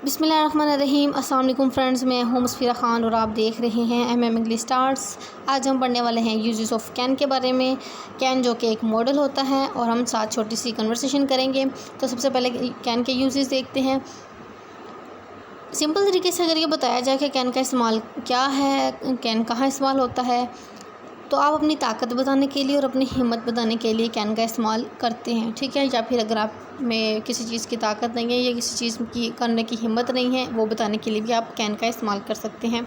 बिस्मिल्लाहिर्रहमानिर्रहीम। अस्सलाम वालेकुम फ्रेंड्स, मैं हूं मुस्फिरा ख़ान और आप देख रहे हैं MM इंग्लिश स्टार्स। आज हम पढ़ने वाले हैं यूजेस ऑफ कैन के बारे में। कैन जो कि एक मॉडल होता है और हम साथ छोटी सी कन्वर्सेशन करेंगे। तो सबसे पहले कैन के यूजेस देखते हैं। सिंपल तरीके से अगर ये बताया जाए कि कैन का इस्तेमाल क्या है, कैन कहाँ इस्तेमाल होता है, तो आप अपनी ताकत बताने के लिए और अपनी हिम्मत बताने के लिए कैन का इस्तेमाल करते हैं, ठीक है। या फिर अगर आप में किसी चीज़ की ताकत नहीं है या किसी चीज़ की करने की हिम्मत नहीं है, वो बताने के लिए भी आप कैन का इस्तेमाल कर सकते हैं।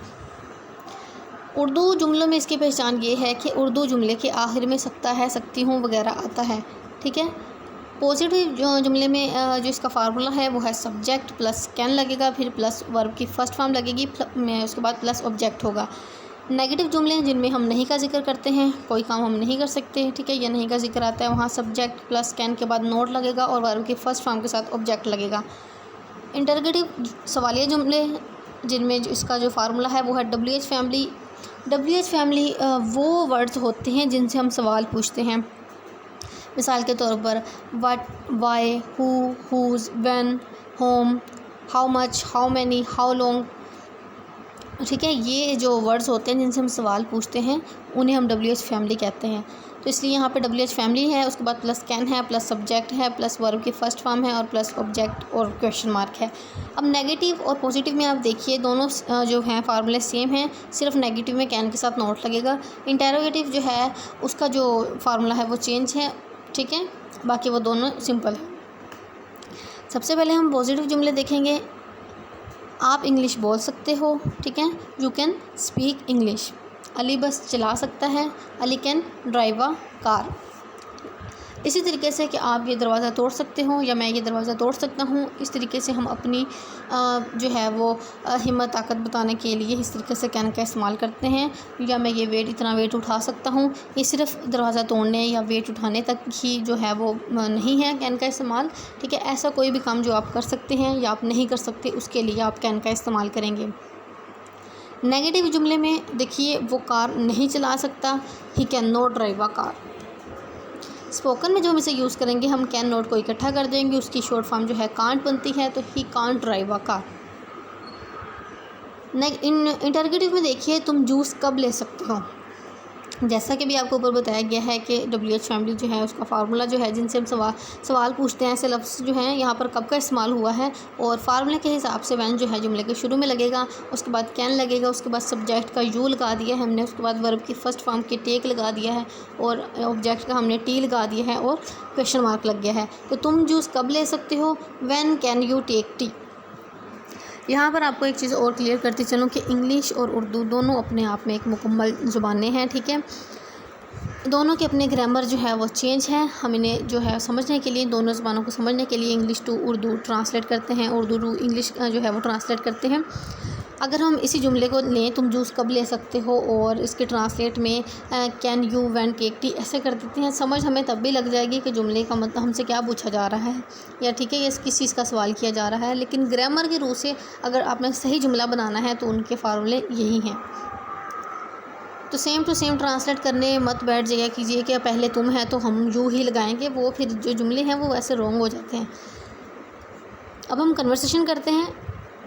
उर्दू जुमलों में इसकी पहचान ये है कि उर्दू जुमले के आखिर में सकता है, सकती हूँ वगैरह आता है, ठीक है। पॉजिटिव जुमले में जो इसका फार्मूला है वो है सब्जेक्ट प्लस कैन लगेगा, फिर प्लस वर्ब की फर्स्ट फॉर्म लगेगी, उसके बाद प्लस ऑब्जेक्ट होगा। नेगेटिव जुमले जिनमें हम नहीं का जिक्र करते हैं, कोई काम हम नहीं कर सकते, ठीक है, या नहीं का जिक्र आता है, वहाँ सब्जेक्ट प्लस कैन के बाद नोट लगेगा और वर्ब की फर्स्ट फॉर्म के साथ ऑब्जेक्ट लगेगा। इंटरगेटिव सवालिया जुमले जिनमें इसका जो फार्मूला है वो है WH फैमिली। WH फैमिली वो वर्ड्स होते हैं जिनसे हम सवाल पूछते हैं। मिसाल के तौर पर what, why, who, whose, when, whom, how much, how many, how long, ठीक है। ये जो वर्ड्स होते हैं जिनसे हम सवाल पूछते हैं उन्हें हम WH फैमिली कहते हैं। तो इसलिए यहाँ पे WH फैमिली है, उसके बाद प्लस कैन है, प्लस सब्जेक्ट है, प्लस वर्ब की फर्स्ट फॉर्म है और प्लस ऑब्जेक्ट और क्वेश्चन मार्क है। अब नेगेटिव और पॉजिटिव में आप देखिए दोनों जो हैं फार्मूले सेम हैं, सिर्फ नेगेटिव में कैन के साथ नोट लगेगा। इंटेरोगेटिव जो है उसका जो फार्मूला है वो चेंज है, ठीक है, बाकी वो दोनों सिंपल है। सबसे पहले हम पॉजिटिव जुमले देखेंगे। आप इंग्लिश बोल सकते हो, ठीक है, you can speak English. Ali बस चला सकता है, Ali can drive a car. इसी तरीके से कि आप ये दरवाज़ा तोड़ सकते हो या मैं ये दरवाज़ा तोड़ सकता हूँ, इस तरीके से हम अपनी जो है वो हिम्मत ताकत बताने के लिए इस तरीके से कैन का इस्तेमाल करते हैं। या मैं ये इतना वेट उठा सकता हूँ, ये सिर्फ दरवाज़ा तोड़ने या वेट उठाने तक ही जो है वो नहीं है कैन का इस्तेमाल, ठीक है। ऐसा कोई भी काम जो आप कर सकते हैं या आप नहीं कर सकते उसके लिए आप कैन का इस्तेमाल करेंगे। नेगेटिव जुमले में देखिए वो कार नहीं चला सकता, he can not drive a car. Spoken में जो हम इसे यूज़ करेंगे, हम कैन नॉट को इकट्ठा कर देंगे, उसकी शॉर्ट फॉर्म जो है कांट बनती है, तो he can't drive a car. Interrogative में देखिए तुम जूस कब ले सकते हो। जैसा कि भी आपको ऊपर बताया गया है कि WH फैमिली जो है उसका फार्मूला जो है जिनसे हम सवाल पूछते हैं, ऐसे लफ्ज़ जो हैं यहाँ पर कब का इस्तेमाल हुआ है और फार्मूले के हिसाब से वैन जो है जुमले के शुरू में लगेगा, उसके बाद कैन लगेगा, उसके बाद सब्जेक्ट का यू लगा दिया है हमने, उसके बाद वर्ब की फर्स्ट फॉर्म की टेक लगा दिया है और ऑब्जेक्ट का हमने टी लगा दिया है और क्वेश्चन मार्क लग गया है। तो तुम जूस कब ले सकते हो, when can you take tea. यहाँ पर आपको एक चीज़ और क्लियर करती चलूँ कि इंग्लिश और उर्दू दोनों अपने आप में एक मुकम्मल ज़ुबानें हैं, ठीक है। दोनों के अपने ग्रामर जो है वो चेंज है। हम इन्हें जो है समझने के लिए, दोनों ज़बानों को समझने के लिए इंग्लिश टू उर्दू ट्रांसलेट करते हैं, उर्दू टू इंग्लिश जो है वो ट्रांसलेट करते हैं। अगर हम इसी जुमले को लें, तुम जूस कब ले सकते हो, और इसके ट्रांसलेट में can you when take tea ऐसे कर देते हैं, समझ हमें तब भी लग जाएगी कि जुमले का मतलब हमसे क्या पूछा जा रहा है या ठीक है ये किस चीज़ का सवाल किया जा रहा है। लेकिन ग्रामर के रूल से अगर आपने सही जुमला बनाना है तो उनके फार्मूले यही हैं। तो सेम टू सेम ट्रांसलेट करने मत बैठ जाइए कीजिए कि पहले तुम है तो हम यू ही लगाएंगे, वो फिर जो जुमले हैं वो वैसे रॉन्ग हो जाते हैं। अब हम कन्वर्सेशन करते हैं।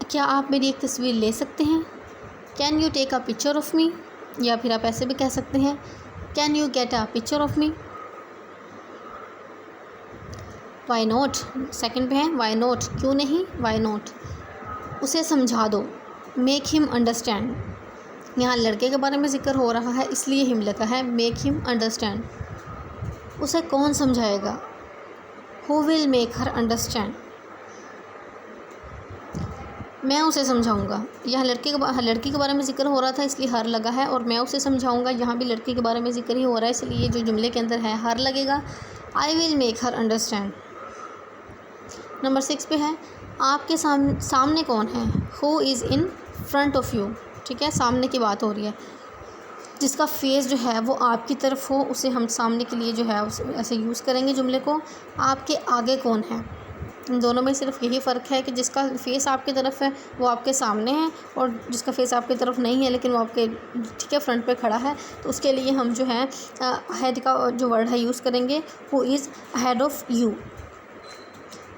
क्या आप मेरी एक तस्वीर ले सकते हैं, can you take a picture of me, या फिर आप ऐसे भी कह सकते हैं can you get a picture of me. Why not second पे है, वाई नॉट क्यों नहीं, वाई नॉट। उसे समझा दो, मेक हिम अंडरस्टैंड। यहाँ लड़के के बारे में जिक्र हो रहा है इसलिए हिम लगा है, मेक हिम अंडरस्टैंड। उसे कौन समझाएगा, who will make her understand. मैं उसे समझाऊंगा, यहाँ लड़की के बारे में जिक्र हो रहा था इसलिए हर लगा है, और मैं उसे समझाऊंगा यहाँ भी लड़की के बारे में जिक्र ही हो रहा है इसलिए जो जुमले के अंदर है हर लगेगा। I will make her understand. Number 6 पे है, आपके सामने कौन है, who is in front of you, ठीक है, सामने की बात हो रही है। जिसका फेस जो है वो आपकी तरफ हो उसे हम सामने के लिए जो है ऐसे यूज़ करेंगे जुमले को। आपके आगे कौन है, इन दोनों में सिर्फ यही फ़र्क है कि जिसका फेस आपकी तरफ है वो आपके सामने है, और जिसका फेस आपकी तरफ नहीं है लेकिन वो आपके ठीक है फ्रंट पे खड़ा है, तो उसके लिए हम जो है हेड का जो वर्ड है यूज़ करेंगे, who is head of you.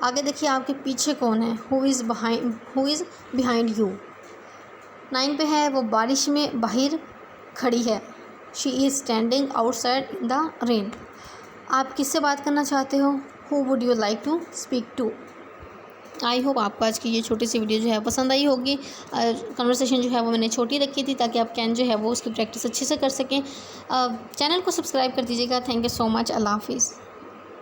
आगे देखिए आपके पीछे कौन है, हु इज़ बिहाइंड यू। 9 पे है वो बारिश में बाहर खड़ी है, she is standing outside in the rain. आप किससे बात करना चाहते हो, who would you like to speak to. I hope आपको आज की ये छोटी सी वीडियो जो है पसंद आई होगी। कन्वर्सेशन जो है वो मैंने छोटी रखी थी ताकि आप कैन जो है वो उसकी प्रैक्टिस अच्छे से कर सकें। चैनल को सब्सक्राइब कर दीजिएगा। Thank you so much. अल्लाह हाफिज़।